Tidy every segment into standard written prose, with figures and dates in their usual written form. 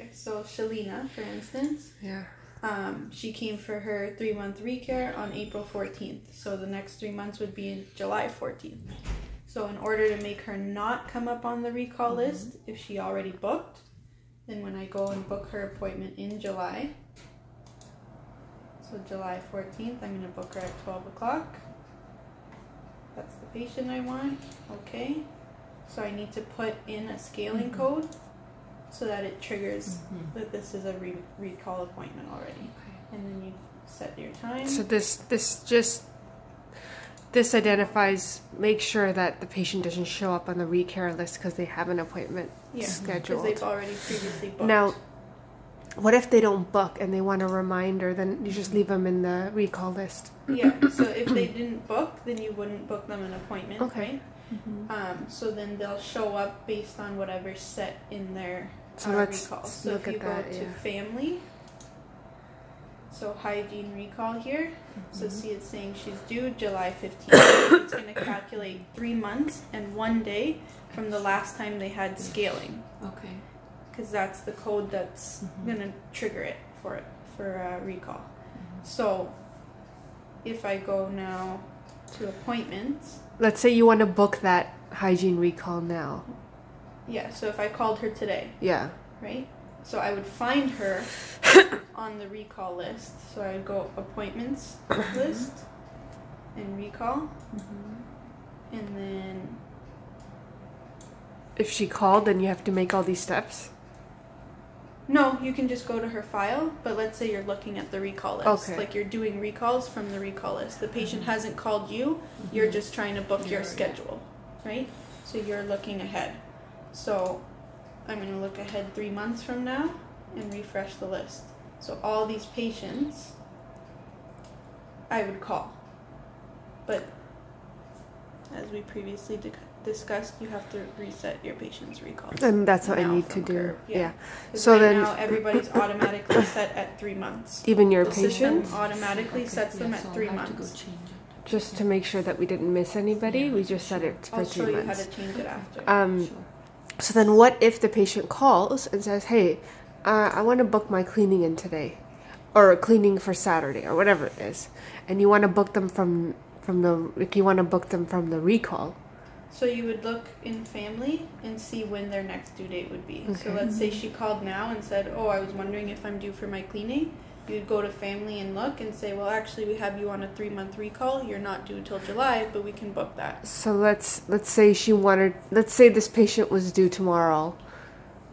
Okay, so Shalina, for instance. Yeah. She came for her 3-month recare on April 14th. So the next 3 months would be July 14th. So in order to make her not come up on the recall list, if she already booked, then when I go and book her appointment in July, so July 14th, I'm going to book her at 12 o'clock. That's the patient I want. Okay. So I need to put in a scaling code so that it triggers that this is a recall appointment already. Okay. And then you set your time. So this identifies, make sure that the patient doesn't show up on the recare list because they have an appointment scheduled. Because they've already previously booked. Now, what if they don't book and they want a reminder? Then you just leave them in the recall list. Yeah, so if they didn't book, then you wouldn't book them an appointment, okay. Right? So then they'll show up based on whatever's set in their recall. So look if you at that, go to family, so hygiene recall here, so see it's saying she's due July 15th. It's going to calculate 3 months and 1 day from the last time they had scaling. Okay. Because that's the code that's going to trigger it for recall. So if I go now to appointments. Let's say you want to book that hygiene recall now. Yeah, so if I called her today. Yeah. Right? So I would find her on the recall list. So I would go appointments list and recall. And then if she called, then you have to make all these steps? no, you can just go to her file, but let's say you're looking at the recall list. Okay. Like you're doing recalls from the recall list. The patient hasn't called you, you're just trying to book your schedule, right? So you're looking ahead. So I'm going to look ahead 3 months from now and refresh the list. So all these patients I would call. But as we previously discussed, you have to reset your patient's recalls. And that's what I now need to from do. Curve. Yeah. So So right then now everybody's automatically set at 3 months. even your The system patients, automatically sets them at 3 I'll have to go months. change it. just to make sure that we didn't miss anybody, we just set it for I'll 3 show you how months. to change it after. Sure. So then what if the patient calls and says, hey, I want to book my cleaning in today, or cleaning for Saturday, or whatever it is, and you want to book them from the recall. So you would look in family and see when their next due date would be. So Okay. let's say she called now and said, oh, I was wondering if I'm due for my cleaning. You'd go to family and look and say, well, actually, we have you on a 3-month recall. You're not due till July, but we can book that. So let's say this patient was due tomorrow,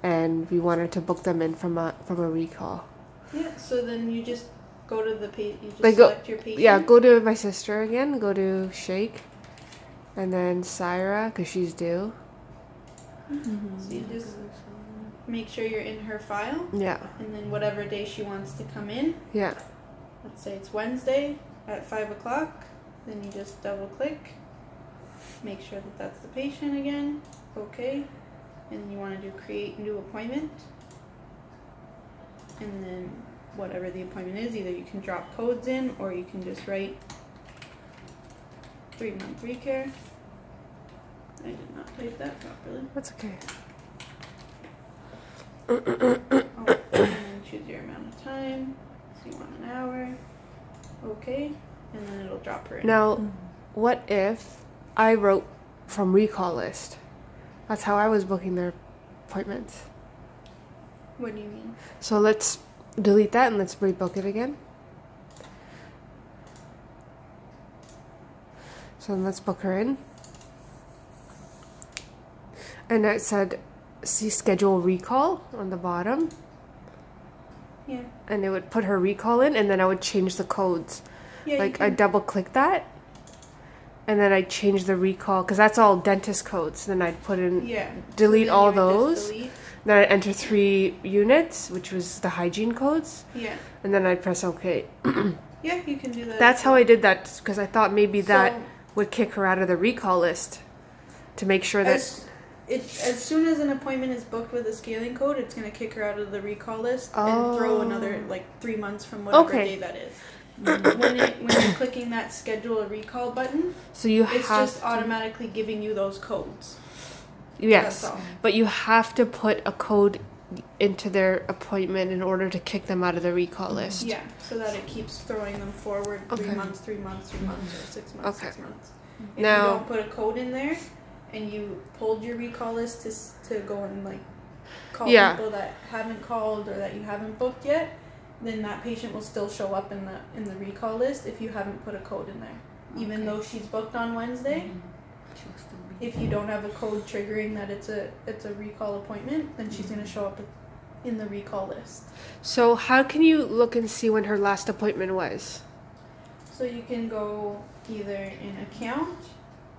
and we wanted to book them in from a recall. Yeah, so then you just go to the patient, you just Like select your patient. Yeah, go to my sister again, go to Shake, and then Syra, because she's due. So you just make sure you're in her file, Yeah, and then whatever day she wants to come in, yeah. let's say it's Wednesday at 5 o'clock, then you just double click, make sure that that's the patient again, okay, and then you want to do create new appointment, and then whatever the appointment is, either you can drop codes in or you can just write 3-month recare. I did not type that properly. That's okay. Oh, and then choose your amount of time. So you want an hour. Okay. And then it'll drop her in. Now, what if I wrote from recall list? That's how I was booking their appointments. What do you mean? So let's delete that and let's rebook it again. So then let's book her in. And it said, see schedule recall on the bottom. Yeah. And it would put her recall in, and then I would change the codes. Yeah. Like, I double click that, and then I'd change the recall, because that's all dentist codes. Then I'd put in, delete all those. Delete. Then I'd enter 3 units, which was the hygiene codes. Yeah. And then I'd press OK. Yeah, you can do that. That's how I did that, because I thought maybe that So- would kick her out of the recall list, to make sure that... As soon as an appointment is booked with a scaling code, it's going to kick her out of the recall list and throw another 3 months from whatever day that is. When you're clicking that schedule a recall button, So you it's have just automatically giving you those codes. Yes, That's all. but you have to put a code into their appointment in order to kick them out of the recall list. Yeah, so that it keeps throwing them forward 3 Okay. months, 3 months, 3 months, or 6 months, Okay. 6 months. If Now- you don't put a code in there and you pulled your recall list to go and like call Yeah. people that haven't called or that you haven't booked yet, then that patient will still show up in the recall list if you haven't put a code in there. Even though she's booked on Wednesday, if you don't have a code triggering that it's a recall appointment, then she's gonna show up in the recall list. So how can you look and see when her last appointment was? So you can go either in account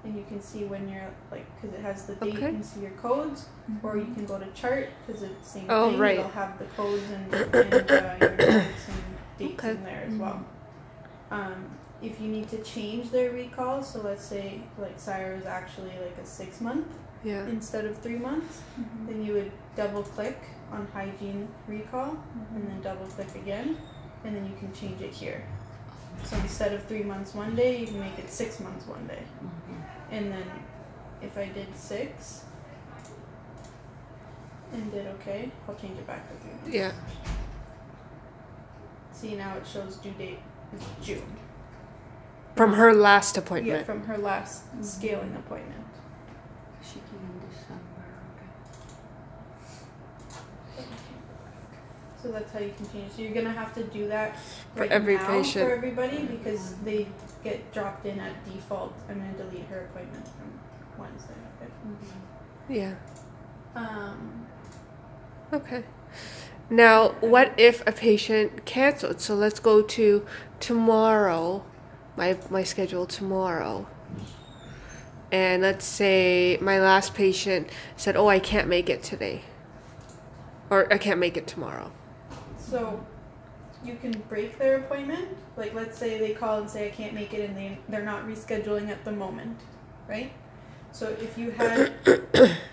and you can see when you're like, because it has the date Okay. and see your codes, or you can go to chart because it's the same Oh, thing. right. It'll have the codes and your notes and dates Okay. in there as well. If you need to change their recall, so let's say like Syra is actually like a 6 month Yeah. instead of 3 months, then you would double click on hygiene recall and then double click again, and then you can change it here. So instead of 3 months one day, you can make it 6 months one day. And then if I did 6 and did okay, I'll change it back to 3 months. Yeah. See, now it shows due date is June. From her last Yeah, appointment. from her last scaling appointment. She came in December, So that's how you can change. So you're gonna have to do that For right every now patient. for everybody because they get dropped in at default. I'm gonna delete her appointment from Wednesday. Okay. Yeah. Um, Okay. Now, what if a patient canceled? So let's go to tomorrow, my schedule tomorrow. And let's say my last patient said, "Oh, I can't make it today." Or I can't make it tomorrow. so you can break their appointment. Like let's say they call and say I can't make it, and they're not rescheduling at the moment, right? So if you had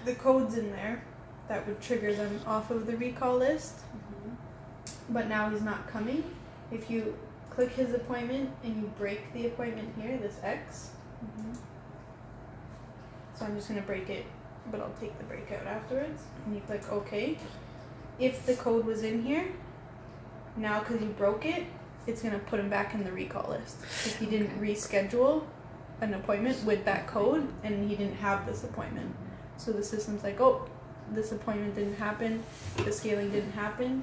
the codes in there, that would trigger them off of the recall list. But now he's not coming. If you click his appointment and you break the appointment here, this X. So I'm just gonna break it, but I'll take the break out afterwards. And you click OK. If the code was in here, now because you broke it, it's gonna put him back in the recall list. If he didn't reschedule an appointment with that code and he didn't have this appointment. So the system's like, oh, this appointment didn't happen, the scaling didn't happen,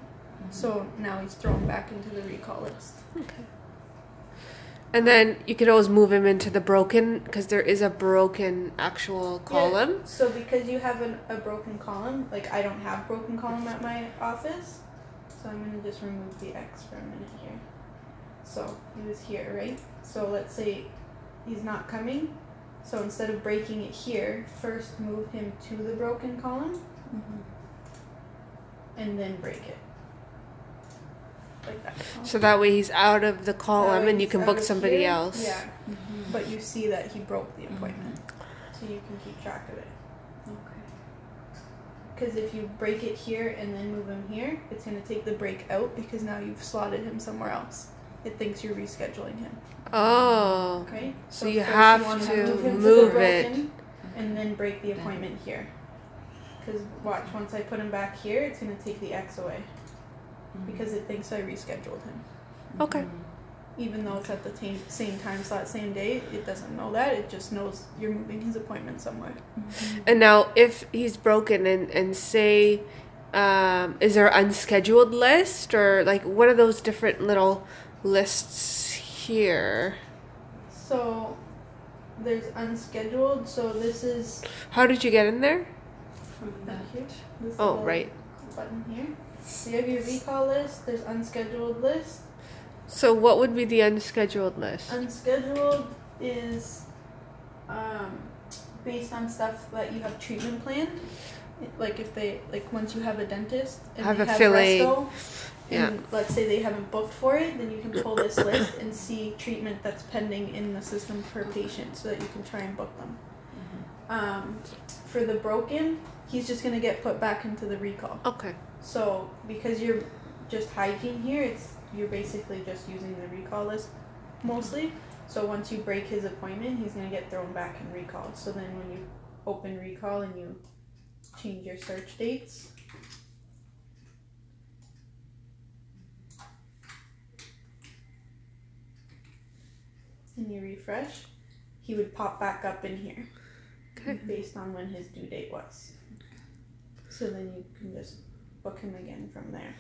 so now he's thrown back into the recall list. Okay. And then you could always move him into the broken, because there is a broken actual column. Yeah, so because you have a broken column, like I don't have broken column at my office, so I'm going to just remove the X for a minute here. So he was here, right? So let's say he's not coming, so instead of breaking it here, first move him to the broken column, and then break it. Like that. So that way he's out of the That column way and you he's can out book of somebody here. else. Yeah, but you see that he broke the appointment, so you can keep track of it. Because if you break it here and then move him here, it's going to take the break out because now you've slotted him somewhere else. It thinks you're rescheduling him. Oh. Okay? So you first have wanna to him move the it. broken and then break the appointment here. Because watch, once I put him back here, it's going to take the X away. Because it thinks I rescheduled him. Okay. Even though it's at the same time slot, same day, it doesn't know that. It just knows you're moving his appointment somewhere. And now if he's broken and say, is there an unscheduled list or like what are those different little lists here? So there's unscheduled. So this is How did you get in there? From right here. This Oh, little right. button here. So you have your recall list. There's unscheduled list. So what would be the unscheduled list? Unscheduled is based on stuff that you have treatment planned. Like if they once you have a dentist and Have they a have filling. resto, Yeah. and let's say they haven't booked for it, then you can pull this list and see treatment that's pending in the system per patient so that you can try and book them. For the broken, he's just gonna get put back into the recall. Okay. So because you're just hygiene here, you're basically just using the recall list mostly. So once you break his appointment, he's gonna get thrown back in recall. So then when you open recall and you change your search dates, and you refresh, he would pop back up in here. Okay. Based on when his due date was. So then you can just book him again from there.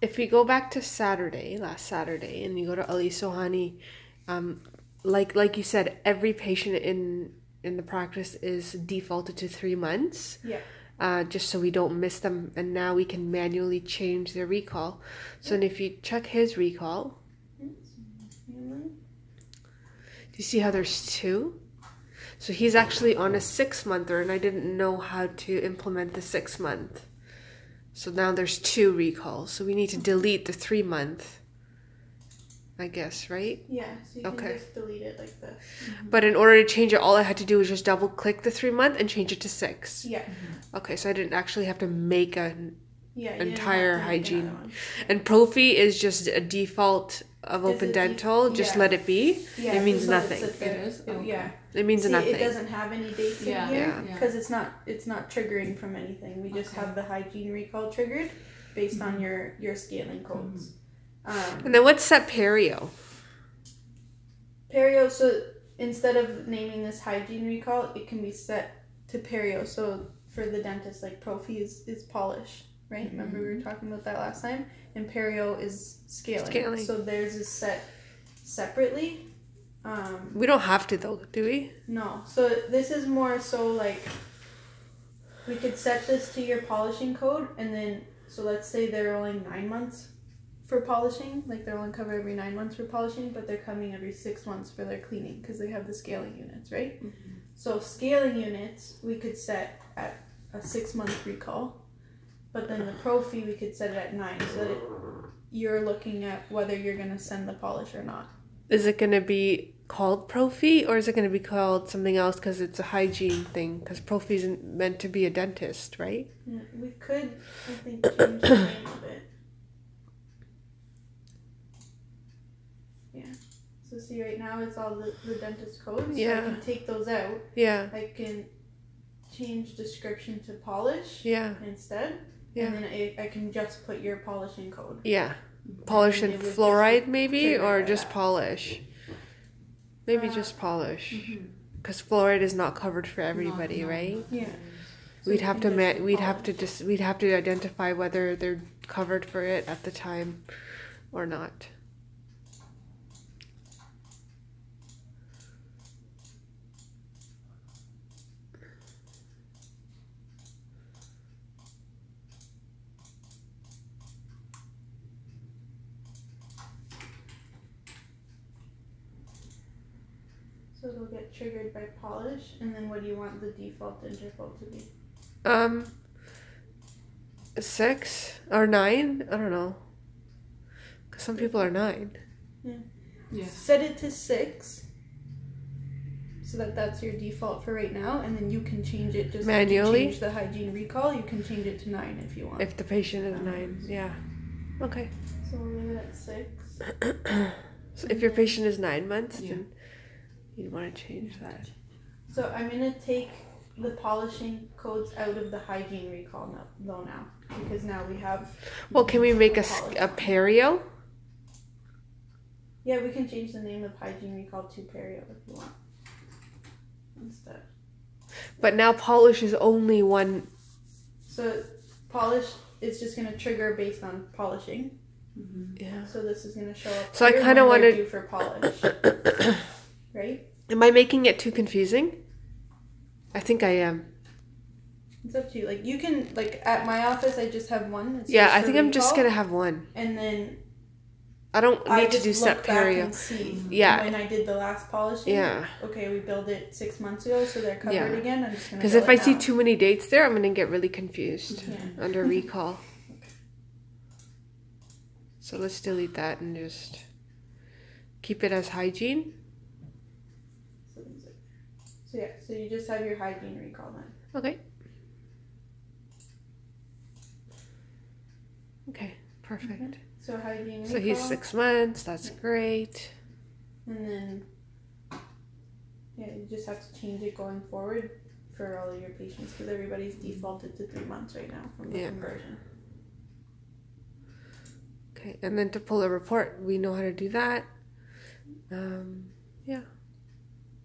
If we go back to last Saturday, and you go to Ali Sohani, like you said, every patient in the practice is defaulted to 3 months. Yeah. Just so we don't miss them, and now we can manually change their recall. So if you check his recall, do you see how there's 2? So he's actually on a 6-monther, and I didn't know how to implement the 6-month. So now there's 2 recalls. So we need to delete the 3-month, I guess, right? Yeah, so you can just delete it like this. But in order to change it, all I had to do was just double click the 3-month and change it to 6. Yeah. Okay, so I didn't actually have to make an entire make hygiene. And Profi is just a default of Opendental. Just let it be. Yeah, it means nothing. It is? Okay. Yeah. It means nothing. It doesn't have any dates in here Yeah. because it's not triggering from anything. We just have the hygiene recall triggered based on your scaling codes. And then what's set perio? Perio, so instead of naming this hygiene recall, it can be set to perio. So for the dentist, like Profi is polish, right? Remember we were talking about that last time? And perio is scaling. So theirs is set separately. We don't have to though, do we? No. So this is more so like we could set this to your polishing code, and then so let's say they're only 9 months for polishing, like they're only covered every 9 months for polishing, but they're coming every 6 months for their cleaning because they have the scaling units, right? So scaling units we could set at a 6-month recall, but then the Profi we could set it at 9, so that you're looking at whether you're going to send the polish or not. Is it going to be called Profi, or is it going to be called something else because it's a hygiene thing? Because Profi isn't meant to be a dentist, right? Yeah, we could, I think, change the name of it. Yeah. So see, right now it's all the dentist codes. Yeah. So I can take those out. Yeah. I can change description to polish. Yeah. Instead. Yeah. And then I can just put your polishing code. Yeah. Polish and fluoride maybe, or just that. Polish? Maybe just polish. Because fluoride is not covered for everybody, right? Yeah. So We'd have to identify whether they're covered for it at the time or not. So it'll get triggered by polish, and then what do you want the default interval to be? 6 or 9? I don't know. Because some people are 9. Yeah. Set it to 6. So that's your default for right now, and then you can change it just manually. Change the hygiene recall. You can change it to 9 if you want. If the patient is 9, yeah. Okay. So we'll leave it at 6. So if your patient is 9 months, then you'd want to change that. So I'm gonna take the polishing codes out of the hygiene recall now, because now we have. Well, can we make a perio? Yeah, we can change the name of hygiene recall to perio if you want. Instead. But now polish is only one. So polish is just gonna trigger based on polishing. Yeah. So this is gonna show up. So I kind of want to do for polish. Right? Am I making it too confusing? I think I am. It's up to you. Like you can, like at my office, I just have one. It's Yeah, just I for think I'm just recall, gonna have one. And then I don't need to just do set look back perio. and see Yeah. when I did the last polishing. Yeah. Okay, we billed it 6 months ago, so they're covered again. I'm just gonna. Because if I see too many dates there, I'm gonna get really confused under recall. So let's delete that and just keep it as hygiene. So yeah, so you just have your hygiene recall then. Okay. Okay, perfect. So hygiene recall. So he's 6 months, that's great. And then, you just have to change it going forward for all of your patients because everybody's defaulted to 3 months right now from the conversion. Okay, and then to pull a report, we know how to do that. Yeah.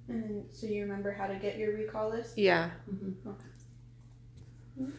And then, so you remember how to get your recall list? Yeah. Mm-hmm. Okay.